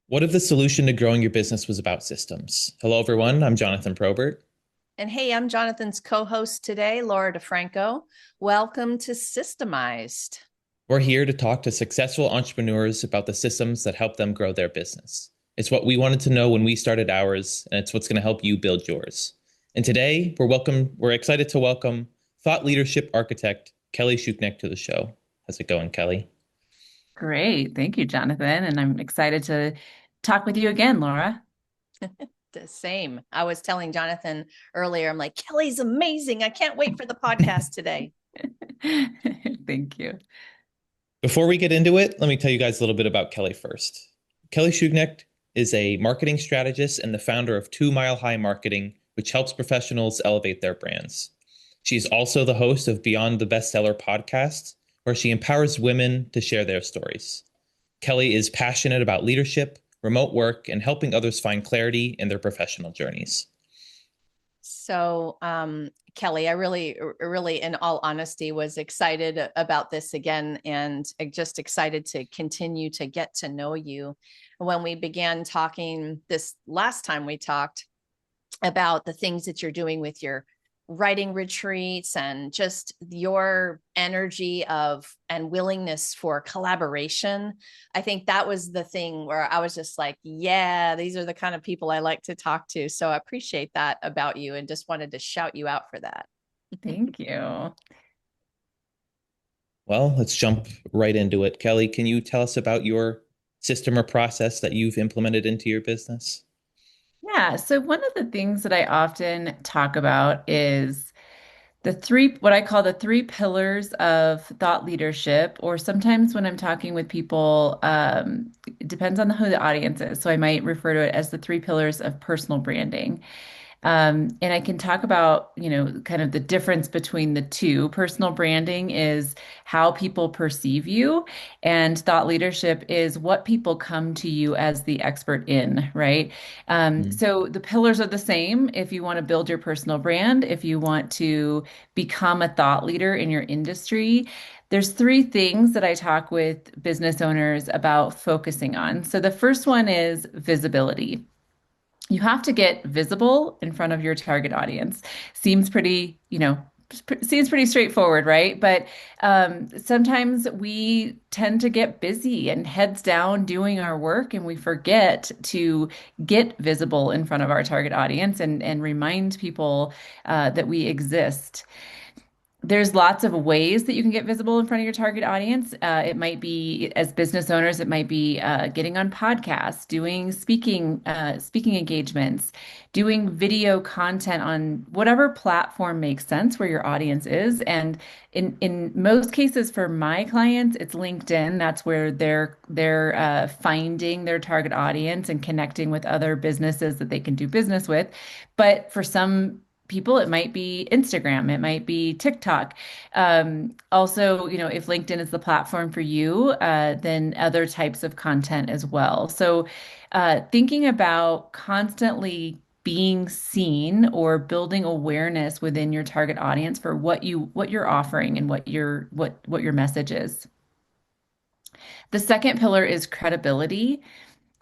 What if the solution to growing your business was about systems? Hello, everyone. I'm Jonathan Probert. And hey, I'm Jonathan's co host today, Laura DeFranco. Welcome to Systemized. We're here to talk to successful entrepreneurs about the systems that help them grow their business. It's what we wanted to know when we started ours, and it's what's going to help you build yours. And today, we're excited to welcome thought leadership architect Kelly Schuknecht to the show. How's it going, Kelly? Great. Thank you, Jonathan. And I'm excited to talk with you again, Laura. The same. I was telling Jonathan earlier, I'm like, Kelly's amazing. I can't wait for the podcast today. Thank you. Before we get into it, let me tell you guys a little bit about Kelly first. Kelly Schuknecht is a marketing strategist and the founder of 2 Mile High Marketing, which helps professionals elevate their brands. She's also the host of Beyond the Bestseller podcast, where she empowers women to share their stories. Kelly is passionate about leadership, remote work, and helping others find clarity in their professional journeys. So, Kelly, I really, in all honesty, was excited about this again and just excited to continue to get to know you. When we began talking this last time we talked about the things that you're doing with your writing retreats and just your energy of and willingness for collaboration. I think that was the thing where I was just like, yeah, these are the kind of people I like to talk to. So I appreciate that about you and just wanted to shout you out for that. Thank you. Well, let's jump right into it. Kelly, can you tell us about your system or process that you've implemented into your business? Yeah. So one of the things that I often talk about is what I call the three pillars of thought leadership, or sometimes when I'm talking with people, it depends on who the audience is. So I might refer to it as the three pillars of personal branding. And I can talk about, kind of the difference between the two. Personal branding is how people perceive you, and thought leadership is what people come to you as the expert in, right? Mm. So the pillars are the same if you want to build your personal brand, if you want to become a thought leader in your industry. There's three things that I talk with business owners about focusing on. So the first one is visibility. You have to get visible in front of your target audience. Seems pretty, seems pretty straightforward, right? But sometimes we tend to get busy and heads down doing our work, and we forget to get visible in front of our target audience and remind people that we exist. There's lots of ways that you can get visible in front of your target audience. It might be, as business owners, it might be getting on podcasts, doing speaking engagements, doing video content on whatever platform makes sense where your audience is. And in most cases, for my clients, it's LinkedIn. That's where they're finding their target audience and connecting with other businesses that they can do business with. But for some people, it might be Instagram, it might be TikTok. Also, if LinkedIn is the platform for you, then other types of content as well. So, thinking about constantly being seen or building awareness within your target audience for what you're offering and what your message is. The second pillar is credibility.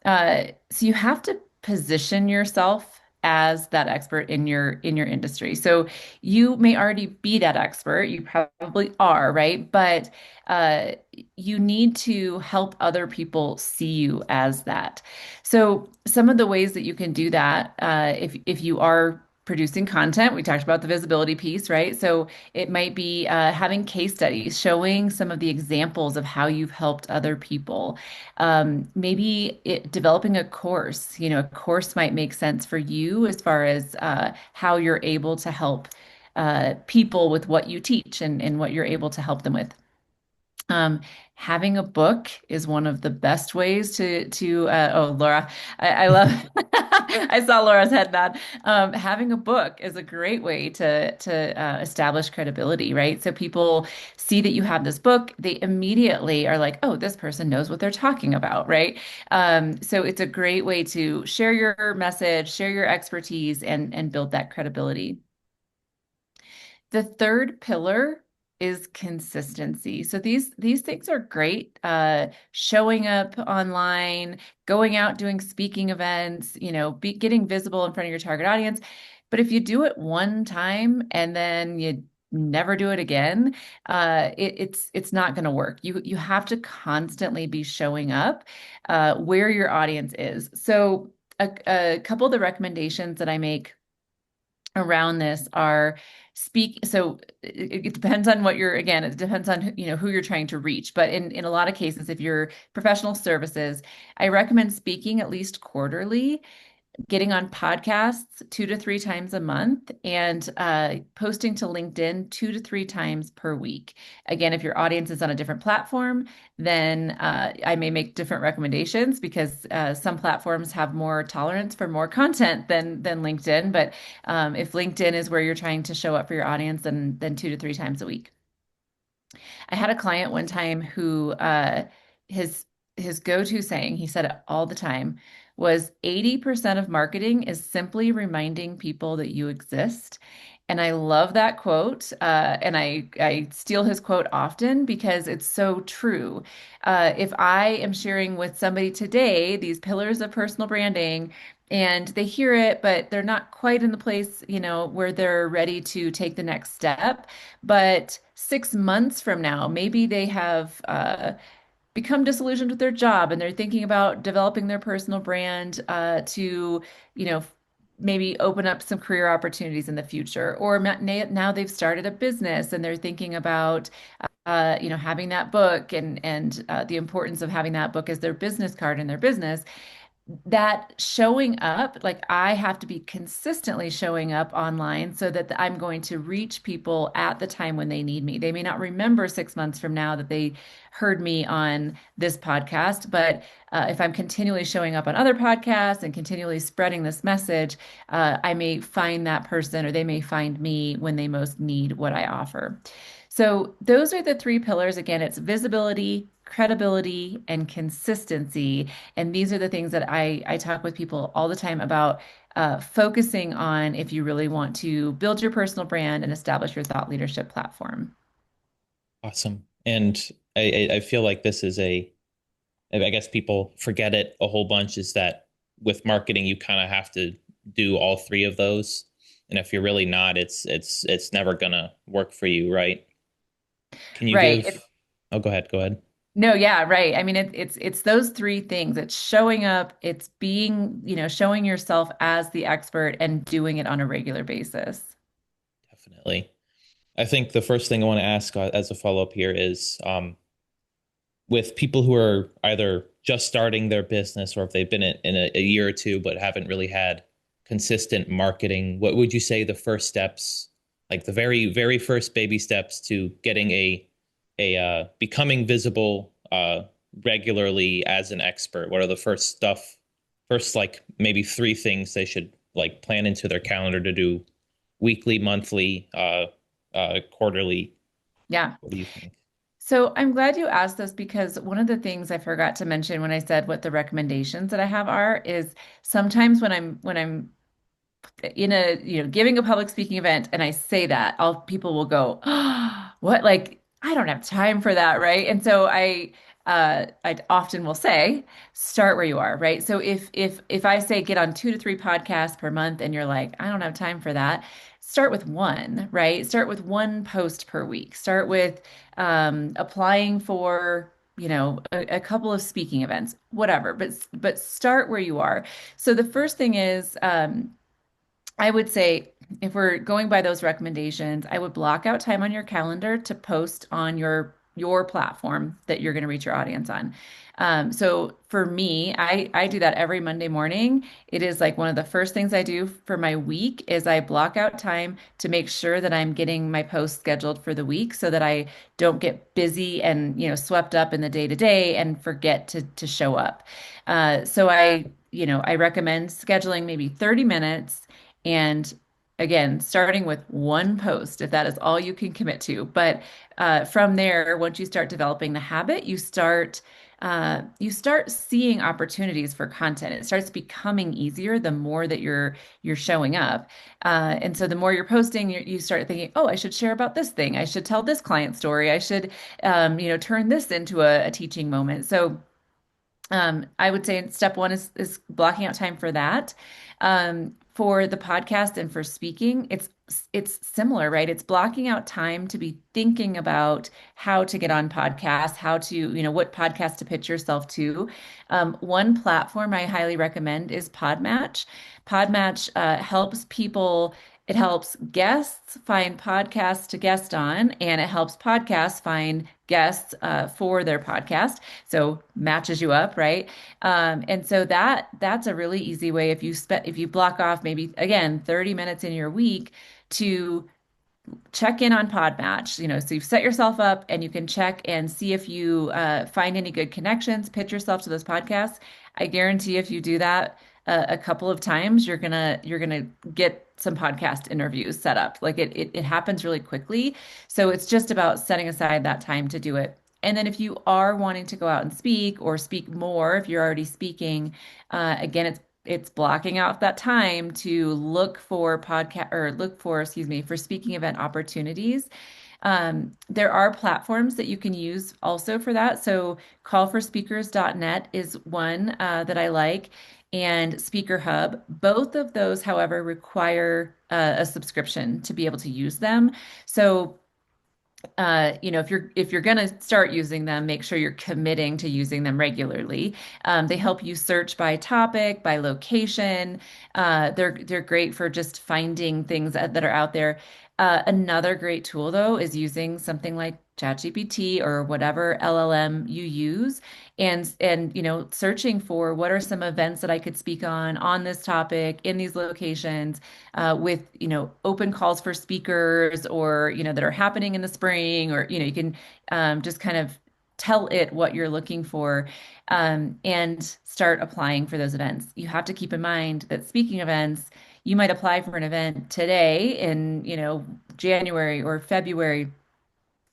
So you have to position yourself as that expert in your industry. So you may already be that expert. You probably are, right? But uh, you need to help other people see you as that. So some of the ways that you can do that, if you are producing content, we talked about the visibility piece, right? So it might be having case studies, showing some of the examples of how you've helped other people. Developing a course, a course might make sense for you as far as how you're able to help people with what you teach and what you're able to help them with. Um, Having a book is one of the best ways oh, Laura, I love I saw Laura's head nod. Having a book is a great way to establish credibility, right? So people see that you have this book, they immediately are like, oh, this person knows what they're talking about, right? So it's a great way to share your message, share your expertise, and build that credibility. The third pillar is consistency. So these things are great. Showing up online, going out doing speaking events, getting visible in front of your target audience. But if you do it one time and then you never do it again, it's not going to work. You have to constantly be showing up where your audience is. So a couple of the recommendations that I make around this are so it depends on what you're, again, it depends on who you're trying to reach, but in a lot of cases, if you're professional services, I recommend speaking at least quarterly, getting on podcasts 2 to 3 times a month, and posting to LinkedIn 2 to 3 times per week. Again, if your audience is on a different platform, then I may make different recommendations because some platforms have more tolerance for more content than LinkedIn. But if LinkedIn is where you're trying to show up for your audience, then 2 to 3 times a week. I had a client one time who his his go-to saying, he said it all the time, was 80% of marketing is simply reminding people that you exist. And I love that quote. And I steal his quote often because it's so true. If I am sharing with somebody today these pillars of personal branding, and they hear it, but they're not quite in the place, where they're ready to take the next step. But 6 months from now, maybe they have become disillusioned with their job and they're thinking about developing their personal brand to, you know, maybe open up some career opportunities in the future. Or now they've started a business and they're thinking about, having that book and the importance of having that book as their business card in their business. That showing up, like I have to be consistently showing up online so that I'm going to reach people at the time when they need me. They may not remember 6 months from now that they heard me on this podcast, but if I'm continually showing up on other podcasts and continually spreading this message, I may find that person or they may find me when they most need what I offer. So those are the three pillars. Again, it's visibility, credibility, and consistency. And these are the things that I talk with people all the time about focusing on if you really want to build your personal brand and establish your thought leadership platform. Awesome. And I feel like this is I guess people forget it a whole bunch, is that with marketing, you kind of have to do all three of those. And if you're really not, it's never gonna work for you, right? Can you Right. give, oh, go ahead, go ahead. No, yeah, right. I mean, it's those three things. It's showing up, it's being, showing yourself as the expert and doing it on a regular basis. Definitely. I think the first thing I want to ask as a follow-up here is with people who are either just starting their business or if they've been in a year or two but haven't really had consistent marketing, what would you say the first steps, like the very, very first baby steps to getting a becoming visible regularly as an expert? What are the first like maybe three things they should like plan into their calendar to do weekly, monthly, quarterly? Yeah. What do you think? So I'm glad you asked this because one of the things I forgot to mention when I said what the recommendations that I have are is sometimes when I'm in a, giving a public speaking event and I say that, all people will go, oh, what? Like, I don't have time for that, right? And so I often will say, start where you are, right? So if I say get on 2 to 3 podcasts per month and you're like, I don't have time for that, start with one, right? Start with one post per week. Start with applying for a couple of speaking events, whatever, but start where you are. So the first thing is I would say if we're going by those recommendations, I would block out time on your calendar to post on your platform that you're going to reach your audience on. So for me, I do that every Monday morning. It is like one of the first things I do for my week is I block out time to make sure that I'm getting my posts scheduled for the week so that I don't get busy and swept up in the day to day and forget to show up. So I recommend scheduling maybe 30 minutes and again, starting with one post, if that is all you can commit to. But from there, once you start developing the habit, you start seeing opportunities for content. It starts becoming easier the more that you're showing up. And so the more you're posting, you start thinking, oh, I should share about this thing. I should tell this client story. I should, turn this into a teaching moment. So I would say step one is blocking out time for that. For the podcast and for speaking, it's similar, right? It's blocking out time to be thinking about how to get on podcasts, how to, what podcast to pitch yourself to. One platform I highly recommend is Podmatch. Podmatch helps people. It helps guests find podcasts to guest on, and it helps podcasts find guests for their podcast. So matches you up, right? And so that's a really easy way if you block off maybe again 30 minutes in your week to check in on Podmatch, so you've set yourself up and you can check and see if you find any good connections, pitch yourself to those podcasts. I guarantee if you do that a couple of times, you're gonna get some podcast interviews set up. Like it happens really quickly. So it's just about setting aside that time to do it. And then if you are wanting to go out and speak or speak more, if you're already speaking, again, it's blocking out that time to look for excuse me, for speaking event opportunities. There are platforms that you can use also for that. So callforspeakers.net is one that I like, and Speaker Hub. Both of those, however, require a subscription to be able to use them. So if you're gonna start using them, make sure you're committing to using them regularly. They help you search by topic, by location. They're great for just finding things that are out there. Another great tool though is using something like ChatGPT or whatever LLM you use, and searching for what are some events that I could speak on this topic in these locations, with open calls for speakers, or that are happening in the spring, or you can just kind of tell it what you're looking for, and start applying for those events. You have to keep in mind that speaking events, you might apply for an event today in January or February,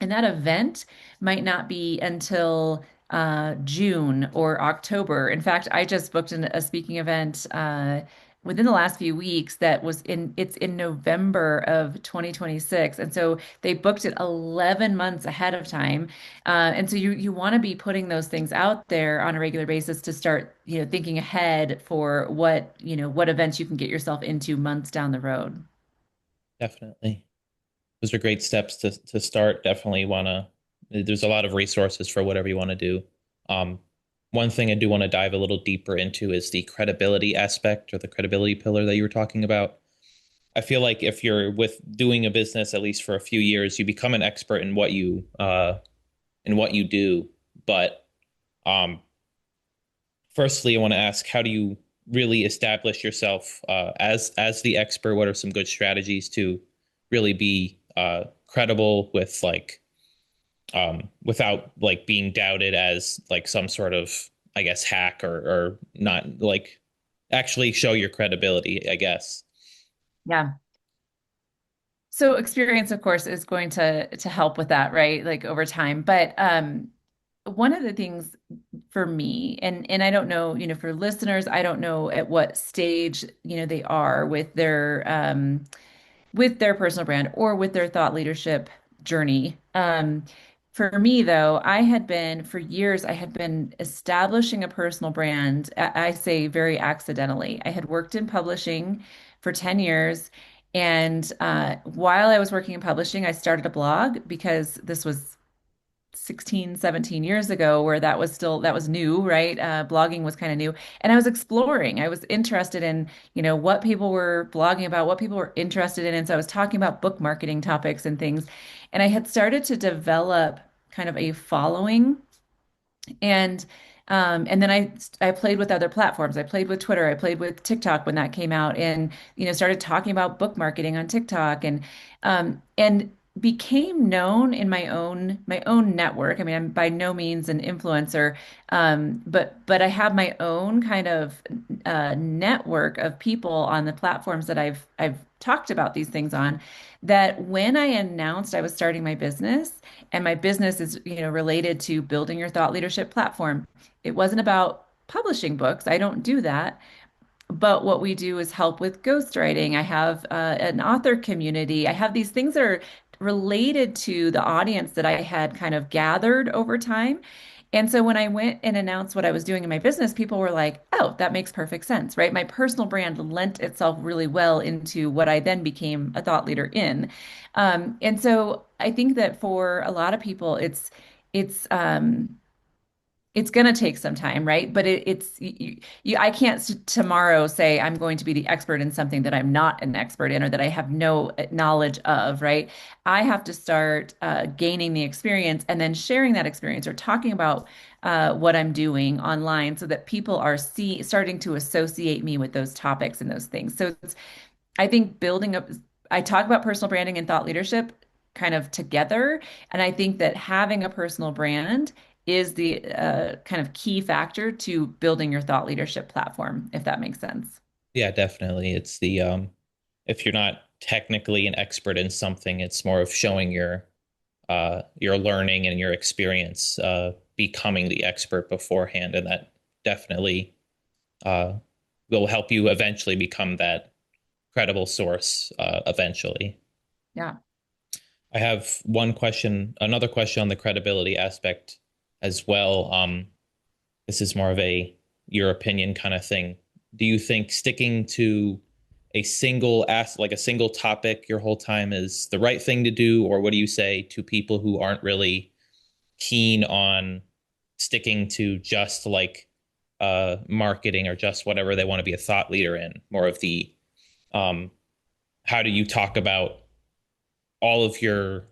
and that event might not be until June or October. In fact, I just booked a speaking event within the last few weeks it's in November of 2026. And so they booked it 11 months ahead of time. And so you want to be putting those things out there on a regular basis to start, thinking ahead for what events you can get yourself into months down the road. Definitely. Those are great steps to start. Definitely want to, there's a lot of resources for whatever you want to do. Um, One thing I do want to dive a little deeper into is the credibility aspect, or the credibility pillar that you were talking about. I feel like if you're with doing a business at least for a few years, you become an expert in what you do. But um, firstly, I want to ask, how do you really establish yourself as the expert? What are some good strategies to really be credible with without like being doubted as like some sort of, I guess, hack, or not, like actually show your credibility, I guess. Yeah. So experience, of course, is going to help with that, right? Like over time. But one of the things for me, and I don't know, for listeners, I don't know at what stage, they are with their personal brand or with their thought leadership journey. For me, though, for years, I had been establishing a personal brand. I say very accidentally. I had worked in publishing for 10 years. And while I was working in publishing, I started a blog because this was 16, 17 years ago, where that was new, right? Blogging was kind of new. And I was exploring. I was interested in, what people were blogging about, what people were interested in. And so I was talking about book marketing topics and things. And I had started to develop kind of a following. And then I played with other platforms. I played with Twitter. I played with TikTok when that came out, and started talking about book marketing on TikTok, and became known in my own network. I mean, I'm by no means an influencer, but I have my own kind of network of people on the platforms that I've talked about these things on. That when I announced I was starting my business, and my business is, related to building your thought leadership platform, it wasn't about publishing books. I don't do that. But what we do is help with ghostwriting. I have an author community. I have these things that are related to the audience that I had kind of gathered over time. And so when I went and announced what I was doing in my business, people were like, oh, that makes perfect sense, right? My personal brand lent itself really well into what I then became a thought leader in. And so I think that for a lot of people, it's it's going to take some time, right? But I can't tomorrow say I'm going to be the expert in something that I'm not an expert in or that I have no knowledge of, right? I have to start gaining the experience and then sharing that experience or talking about what I'm doing online so that people are starting to associate me with those topics and those things. So I think building up, I talk about personal branding and thought leadership kind of together. And I think that having a personal brand is the kind of key factor to building your thought leadership platform, if that makes sense. Yeah, definitely. It's the if you're not technically an expert in something, it's more of showing your learning and your experience becoming the expert beforehand, and that definitely uh will help you eventually become that credible source eventually. Yeah. I have another question on the credibility aspect as well. This is more of a your opinion kind of thing. Do you think sticking to like a single topic your whole time is the right thing to do, or what do you say to people who aren't really keen on sticking to just like marketing or just whatever they want to be a thought leader in, more of the um how do you talk about all of your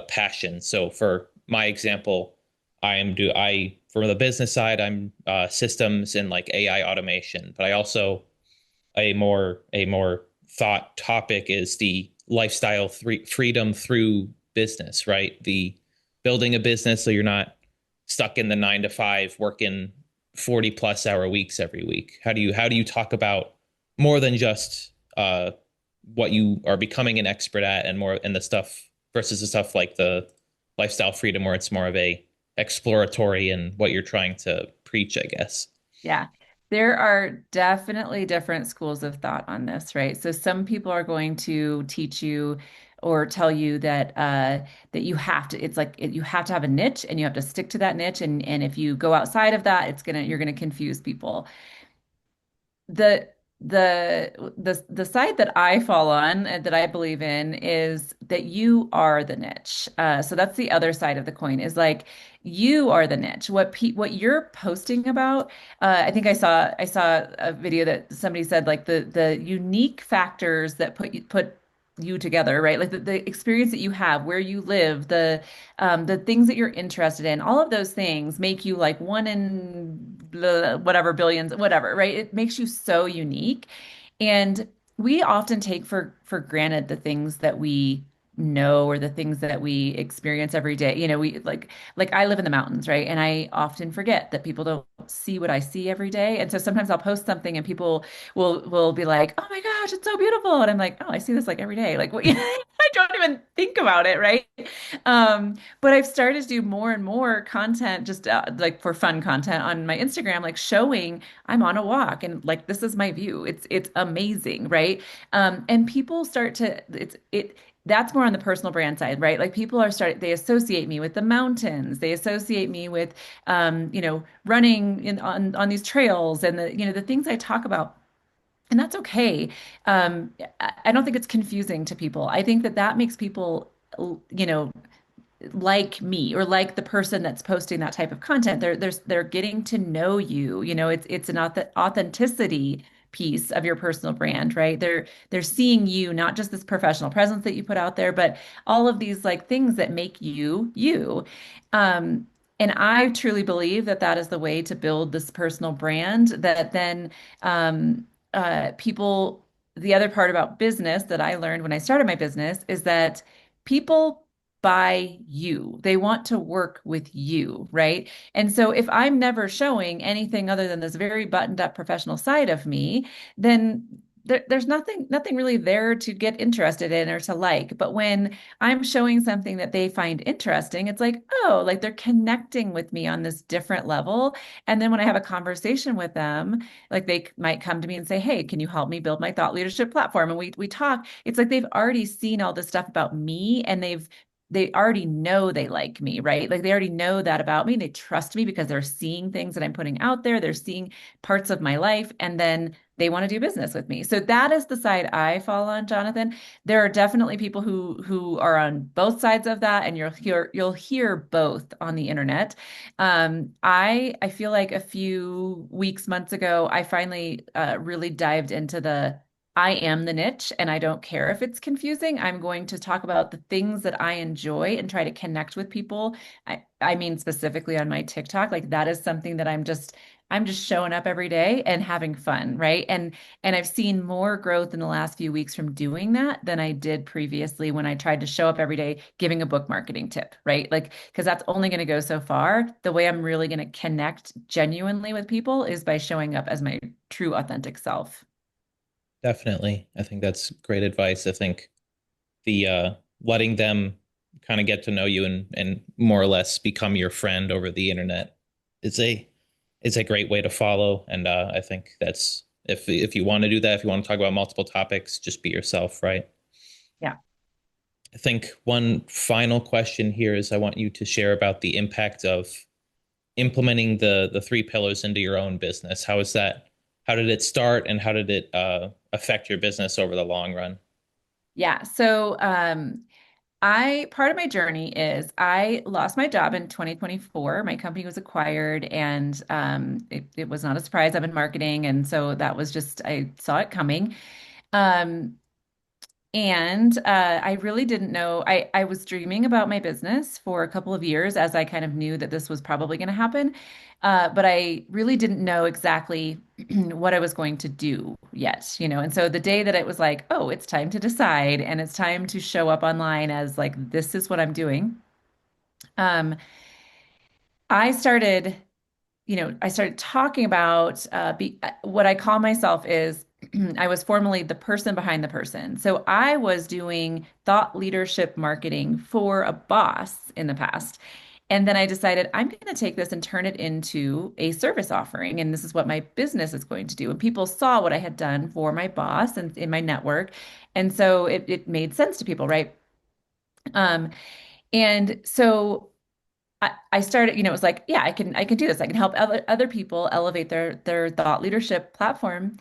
passion. So for my example, I from the business side, I'm systems and like AI automation, but I also a more thought topic is the lifestyle freedom through business, right? The building a business so you're not stuck in the 9 to 5 working 40 plus hour weeks every week. How do you talk about more than just what you are becoming an expert at and more and the stuff versus the stuff like the lifestyle freedom where it's more of a exploratory and what you're trying to preach, I guess. Yeah. There are definitely different schools of thought on this, right? So some people are going to teach you or tell you that you have to, it's like you have to have a niche and you have to stick to that niche. And if you go outside of that, you're gonna confuse people. The the side that I fall on and that I believe in is that you are the niche. So that's the other side of the coin is like you are the niche. What you're posting about. I think I saw a video that somebody said like the unique factors that put you together, right? Like the experience that you have, where you live, the things that you're interested in, all of those things make you like one in whatever billions, whatever, right? It makes you so unique. And we often take for granted the things that we know or the things that we experience every day. We like I live in the mountains, right? And I often forget that people don't see what I see every day. And so sometimes I'll post something and people will be like, "Oh my gosh, it's so beautiful." And I'm like, "Oh, I see this like every day." Like what I don't even think about it, right? But I've started to do more and more content just like for fun content on my Instagram, like showing I'm on a walk and like this is my view. It's amazing, right? And people start to that's more on the personal brand side, right? Like people they associate me with the mountains. They associate me with running on these trails and the things I talk about. And that's okay. I don't think it's confusing to people. I think that makes people, you know, like me or like the person that's posting that type of content. They're getting to know you. It's an authenticity piece of your personal brand, right? They're seeing you, not just this professional presence that you put out there, but all of these like things that make you you. Um, and I truly believe that that is the way to build this personal brand that then people, the other part about business that I learned when I started my business is that people buy you. They want to work with you, right? And so if I'm never showing anything other than this very buttoned up professional side of me, then there's nothing really there to get interested in or to like. But when I'm showing something that they find interesting, it's like, oh, like they're connecting with me on this different level. And then when I have a conversation with them, like they might come to me and say, hey, can you help me build my thought leadership platform? And we talk. It's like they've already seen all this stuff about me, and they already know they like me, right? Like they already know that about me. They trust me because they're seeing things that I'm putting out there. They're seeing parts of my life, and then they want to do business with me. So that is the side I fall on, Jonathan. There are definitely people who are on both sides of that, and you'll hear both on the internet. I feel like a few weeks, months ago, I finally really dived into the I am the niche, and I don't care if it's confusing. I'm going to talk about the things that I enjoy and try to connect with people. I mean, specifically on my TikTok, like that is something that I'm just showing up every day and having fun, right? And I've seen more growth in the last few weeks from doing that than I did previously when I tried to show up every day giving a book marketing tip, right? Like, because that's only going to go so far. The way I'm really going to connect genuinely with people is by showing up as my true authentic self. Definitely. I think that's great advice. I think the letting them kind of get to know you and more or less become your friend over the internet is a great way to follow. And I think that's if you want to do that, if you want to talk about multiple topics, just be yourself, right? Yeah. I think one final question here is I want you to share about the impact of implementing the three pillars into your own business. How is that? How did it start, and how did it affect your business over the long run? Yeah. So, I part of my journey is I lost my job in 2024. My company was acquired, and it was not a surprise. I'm in marketing, and so that was just I saw it coming. Um, and I really didn't know. I was dreaming about my business for a couple of years as I kind of knew that this was probably going to happen. But I really didn't know exactly what I was going to do yet. And so the day that it was like, oh, it's time to decide and it's time to show up online as like, this is what I'm doing. Um, I started I started talking about what I call myself is I was formerly the person behind the person. So I was doing thought leadership marketing for a boss in the past. And then I decided I'm going to take this and turn it into a service offering. And this is what my business is going to do. And people saw what I had done for my boss and in my network. And so it made sense to people, right? Um, and so I started, it was like, yeah, I can do this. I can help other people elevate their thought leadership platform.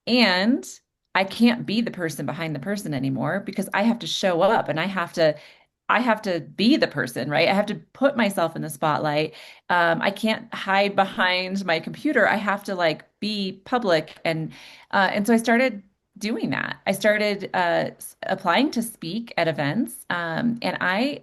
And I can't be the person behind the person anymore because I have to show up and I have to be the person, right? I have to put myself in the spotlight. I can't hide behind my computer. I have to like be public, and so I started doing that. I started applying to speak at events, and I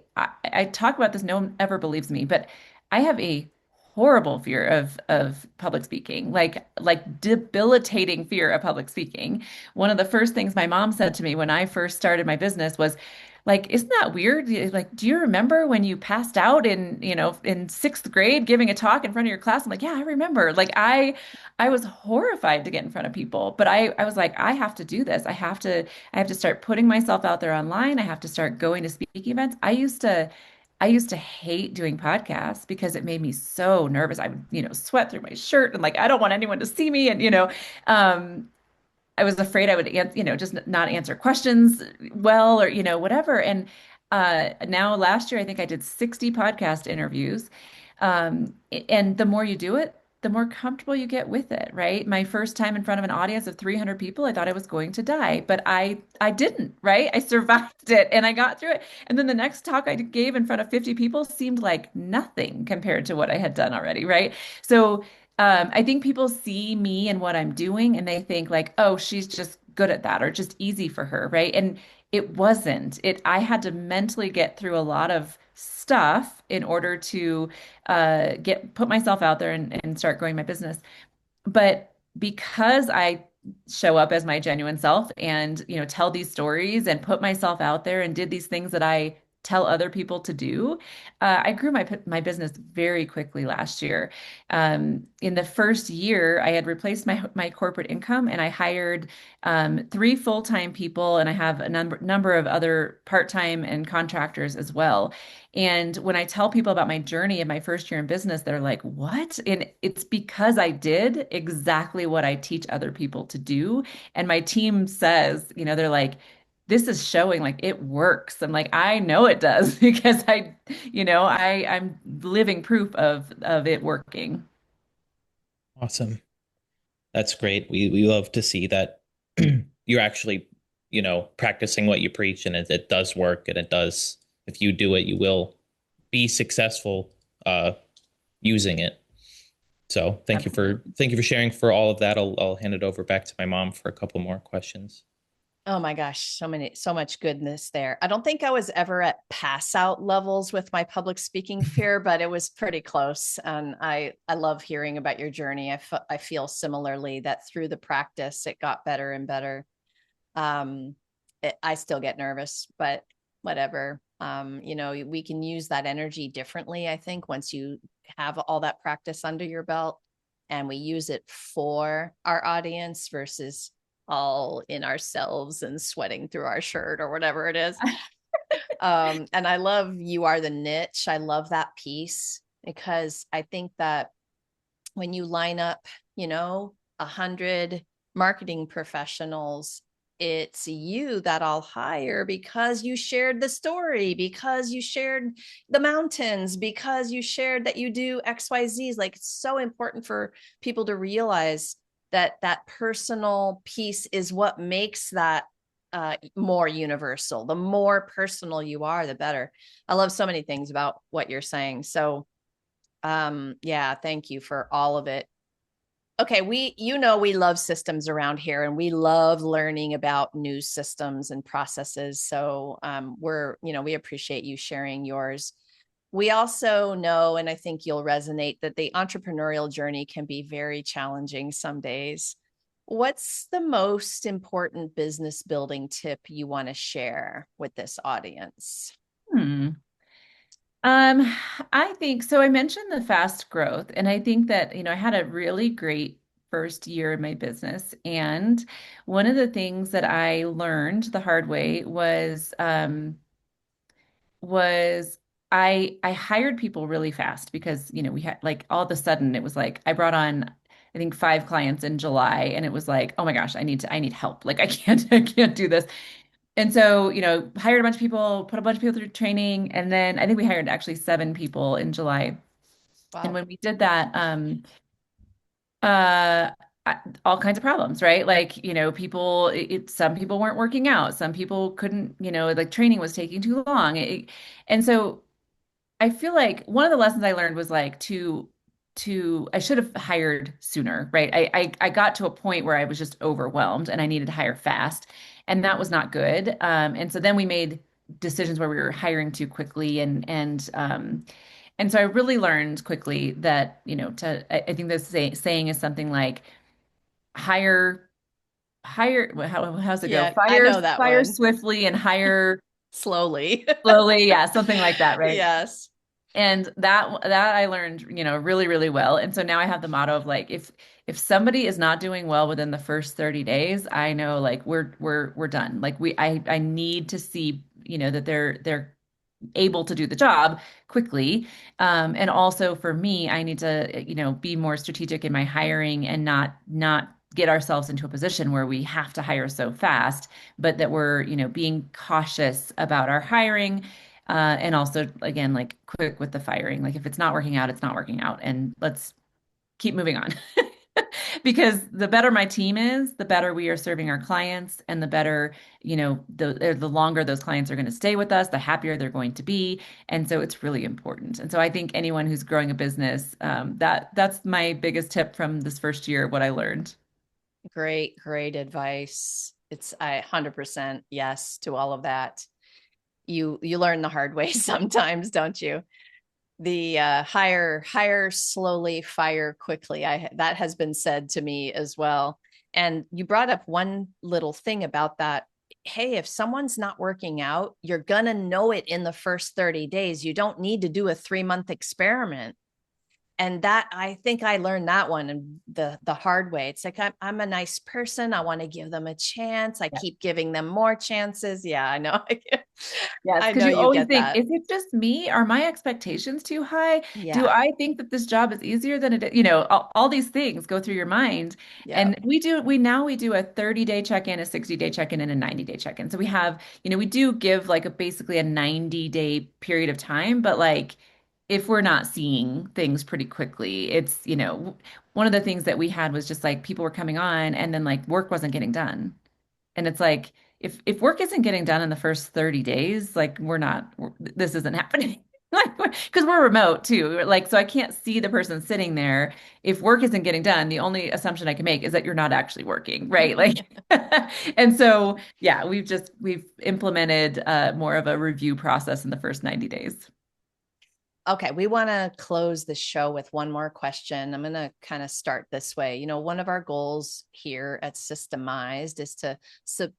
talk about this. No one ever believes me, but I have a horrible fear of public speaking, like debilitating fear of public speaking. One of the first things my mom said to me when I first started my business was, like, isn't that weird? Like, do you remember when you passed out in sixth grade giving a talk in front of your class? I'm like, yeah, I remember. Like, I was horrified to get in front of people, but I was like, I have to do this. I have to start putting myself out there online. I have to start going to speaking events. I used to hate doing podcasts because it made me so nervous. I would sweat through my shirt and like, I don't want anyone to see me. Um, I was afraid I would, just not answer questions well, or, whatever. And now last year, I think I did 60 podcast interviews. And the more you do it, the more comfortable you get with it, right? My first time in front of an audience of 300 people, I thought I was going to die, but I didn't, right? I survived it and I got through it. And then the next talk I gave in front of 50 people seemed like nothing compared to what I had done already, right? So I think people see me and what I'm doing and they think like, oh, she's just good at that or just easy for her, right? And it wasn't. I had to mentally get through a lot of stuff in order to put myself out there and start growing my business. But because I show up as my genuine self and tell these stories and put myself out there and did these things that I tell other people to do. I grew my business very quickly last year. In the first year, I had replaced my corporate income, and I hired three full-time people, and I have a number of other part-time and contractors as well. And when I tell people about my journey in my first year in business, they're like, "What?" And it's because I did exactly what I teach other people to do. And my team says, they're like, this is showing like it works. I'm like, I know it does because I'm living proof of it working. Awesome. That's great. We love to see that you're actually, practicing what you preach, and it does work, and it does. If you do it, you will be successful using it. So Absolutely. thank you for sharing for all of that. I'll hand it over back to my mom for a couple more questions. Oh my gosh, so much goodness there. I don't think I was ever at pass out levels with my public speaking fear, but it was pretty close. And I love hearing about your journey. I feel similarly that through the practice, it got better and better. Um, I still get nervous, but whatever. We can use that energy differently, I think, once you have all that practice under your belt, and we use it for our audience versus all in ourselves and sweating through our shirt or whatever it is. And I love "You Are the Niche." I love that piece because I think that when you line up, 100 marketing professionals, it's you that I'll hire because you shared the story, because you shared the mountains, because you shared that you do XYZs. Like, it's so important for people to realize that that personal piece is what makes that more universal. The more personal you are, the better. I love so many things about what you're saying. So yeah, thank you for all of it. Okay, we love systems around here, and we love learning about new systems and processes. So we appreciate you sharing yours. We also know, and I think you'll resonate, that the entrepreneurial journey can be very challenging some days. What's the most important business building tip you want to share with this audience? Hmm. Um, I think so. I mentioned the fast growth, and I think that, I had a really great first year in my business. And one of the things that I learned the hard way was I hired people really fast because, we had like all of a sudden it was like I brought on I think five clients in July, and it was like, oh my gosh, I need help. Like I can't do this. And so, hired a bunch of people, put a bunch of people through training, and then I think we hired actually seven people in July. And Wow. when we did that, uh, all kinds of problems, right? Like, some people weren't working out, some people couldn't, like training was taking too long. And so I feel like one of the lessons I learned was like to I should have hired sooner, right? I got to a point where I was just overwhelmed and I needed to hire fast, and that was not good. And so then we made decisions where we were hiring too quickly, and so I really learned quickly that, I think the saying is something like hire how's it go? Yeah, I know that Fire one. swiftly and hire Slowly. slowly. Yeah, something like that, right? Yes. And that I learned, really, really well. And so now I have the motto of like if somebody is not doing well within the first 30 days, I know like we're done. Like I need to see, that they're able to do the job quickly. And also for me, I need to, be more strategic in my hiring and not get ourselves into a position where we have to hire so fast, but that we're, being cautious about our hiring. And also, again, like quick with the firing. Like if it's not working out, it's not working out. And let's keep moving on. Because the better my team is, the better we are serving our clients, and the better, the longer those clients are going to stay with us, the happier they're going to be. And so it's really important. And so I think anyone who's growing a business, that's my biggest tip from this first year, what I learned. Great advice. It's I 100% yes to all of that. You learn the hard way sometimes, don't you? The hire slowly, fire quickly. That has been said to me as well. And you brought up one little thing about that. hey, if someone's not working out, you're going to know it in the first 30 days. You don't need to do a 3-month experiment. And that, I think I learned that one and the hard way. It's like, I'm a nice person. I want to give them a chance. I keep giving them more chances. Yeah, I know. Yes, I because know you you always get think, that. is it just me? Are my expectations too high? Do Yeah. I think that this job is easier than it is? All these things go through your mind. Yeah. And we do a 30-day check-in, a 60-day check-in, and a 90-day check-in. So we have, we do give like basically a 90-day period of time, but like if we're not seeing things pretty quickly, one of the things that we had was just like people were coming on and then like work wasn't getting done. And it's like, if work isn't getting done in the first 30 days, like this isn't happening. Like, because we're remote too. Like, so I can't see the person sitting there. If work isn't getting done, the only assumption I can make is that you're not actually working, right? Like, and so yeah, we've implemented more of a review process in the first 90 days. Okay, we want to close the show with one more question. I'm going to kind of start this way. One of our goals here at Systemized is to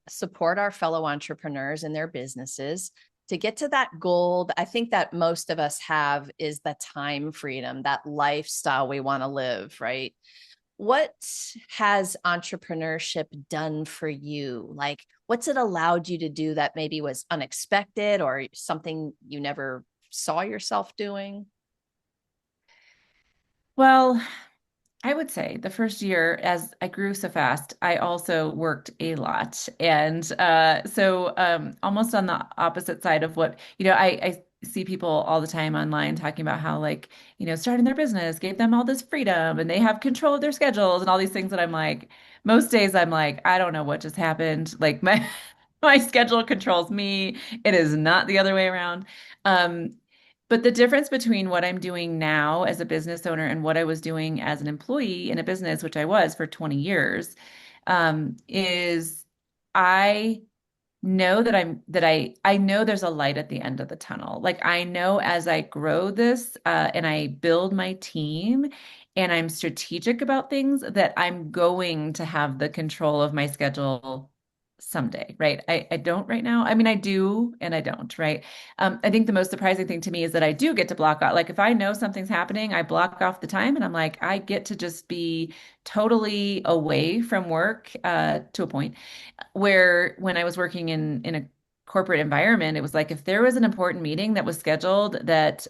support our fellow entrepreneurs in their businesses. To get to that goal, I think that most of us have is the time freedom, that lifestyle we want to live, right? What has entrepreneurship done for you? Like, what's it allowed you to do that maybe was unexpected or something you never saw yourself doing? Well, I would say the first year, as I grew so fast, I also worked a lot. And almost on the opposite side of what, I see people all the time online talking about how, like, starting their business gave them all this freedom and they have control of their schedules and all these things. And I'm like, most days I'm like, I don't know what just happened. Like, my schedule controls me. It is not the other way around. Um, but the difference between what I'm doing now as a business owner and what I was doing as an employee in a business, which I was for 20 years, is I know that I know there's a light at the end of the tunnel. Like I know as I grow this and I build my team and I'm strategic about things that I'm going to have the control of my schedule someday, right? I don't right now. I mean, I do and I don't, right? I think the most surprising thing to me is that I do get to block out. Like if I know something's happening, I block off the time and I'm like, I get to just be totally away from work to a point where when I was working in a corporate environment, it was like if there was an important meeting that was scheduled that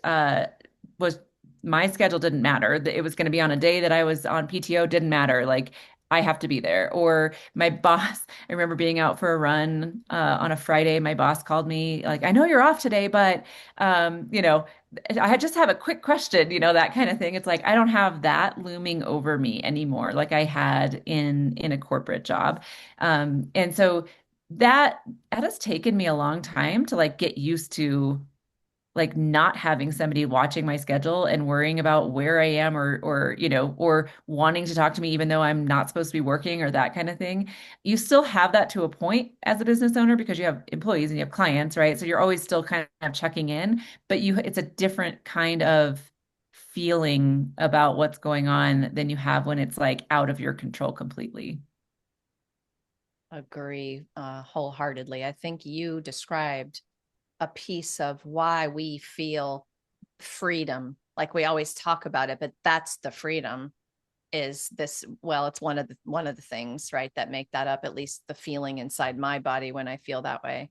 was my schedule didn't matter. It was going to be on a day that I was on PTO, didn't matter. Like I have to be there. Or my boss, I remember being out for a run on a Friday. My boss called me like, I know you're off today, but um, you know, I just have a quick question, that kind of thing. It's like I don't have that looming over me anymore, like I had in a corporate job. And so that that has taken me a long time to like get used to like not having somebody watching my schedule and worrying about where I am or wanting to talk to me even though I'm not supposed to be working or that kind of thing. You still have that to a point as a business owner because you have employees and you have clients, right? So you're always still kind of checking in, but it's a different kind of feeling about what's going on than you have when it's like out of your control completely. Agree wholeheartedly. I think you described a piece of why we feel freedom. Like we always talk about it, but that's the freedom is this. Well, it's one of the things, right, that make that up, at least the feeling inside my body when I feel that way.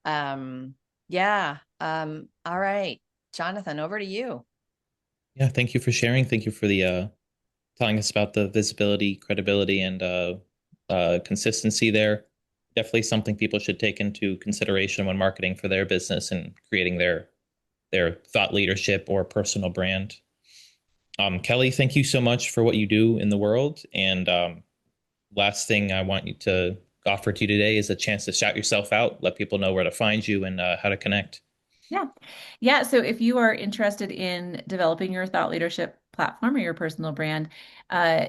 Yeah. All right. Jonathan, over to you. Yeah, thank you for sharing. Thank you for the telling us about the visibility, credibility, and consistency there. Definitely something people should take into consideration when marketing for their business and creating their thought leadership or personal brand. Kelly, thank you so much for what you do in the world. And last thing I want you to offer to you today is a chance to shout yourself out, let people know where to find you and how to connect. Yeah. Yeah. So if you are interested in developing your thought leadership platform or your personal brand,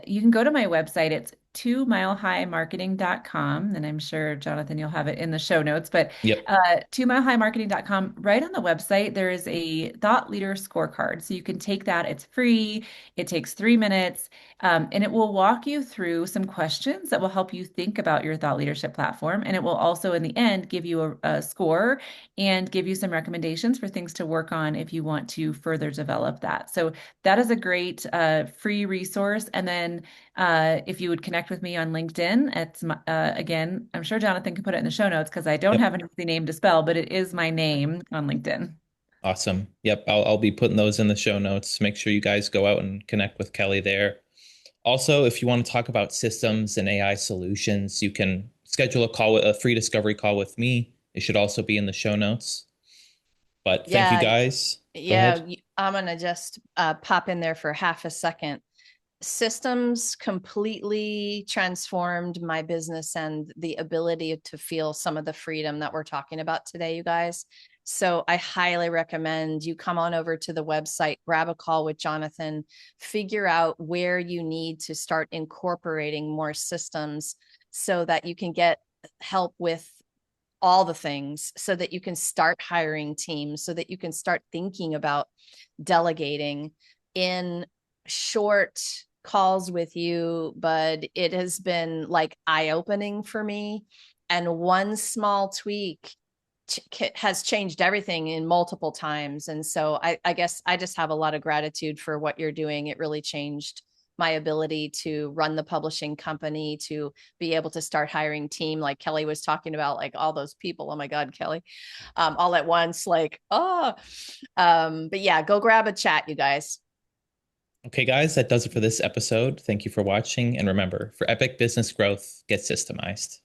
you can go to my website. It's 2milehighmarketing.com. And I'm sure, Jonathan, you'll have it in the show notes, but Yep. 2milehighmarketing.com, right on the website, there is a thought leader scorecard. So you can take that. It's free. It takes 3 minutes, and it will walk you through some questions that will help you think about your thought leadership platform. And it will also, in the end, give you a score and give you some recommendations for things to work on if you want to further develop that. So that is a great free resource. And then if you would connect with me on LinkedIn, it's again, I'm sure Jonathan can put it in the show notes because I don't Yep. have an easy name to spell, but it is my name on LinkedIn. Awesome. Yep. I'll be putting those in the show notes. Make sure you guys go out and connect with Kelly there. Also, if you want to talk about systems and AI solutions, you can schedule a free discovery call with me. It should also be in the show notes. But thank you Yeah, guys. Go yeah. ahead. I'm gonna just pop in there for half a second. Systems completely transformed my business and the ability to feel some of the freedom that we're talking about today, you guys. So I highly recommend you come on over to the website, grab a call with Jonathan, figure out where you need to start incorporating more systems so that you can get help with all the things, so that you can start hiring teams, so that you can start thinking about delegating in short calls with you. But it has been like eye-opening for me. And one small tweak has changed everything in multiple times. And so I guess I just have a lot of gratitude for what you're doing. It really changed my ability to run the publishing company, to be able to start hiring team like Kelly was talking about, like all those people. Oh my God, Kelly, all at once, like, oh, but yeah, go grab a chat, you guys. Okay, guys, that does it for this episode. Thank you for watching. And remember, for epic business growth, get systemized.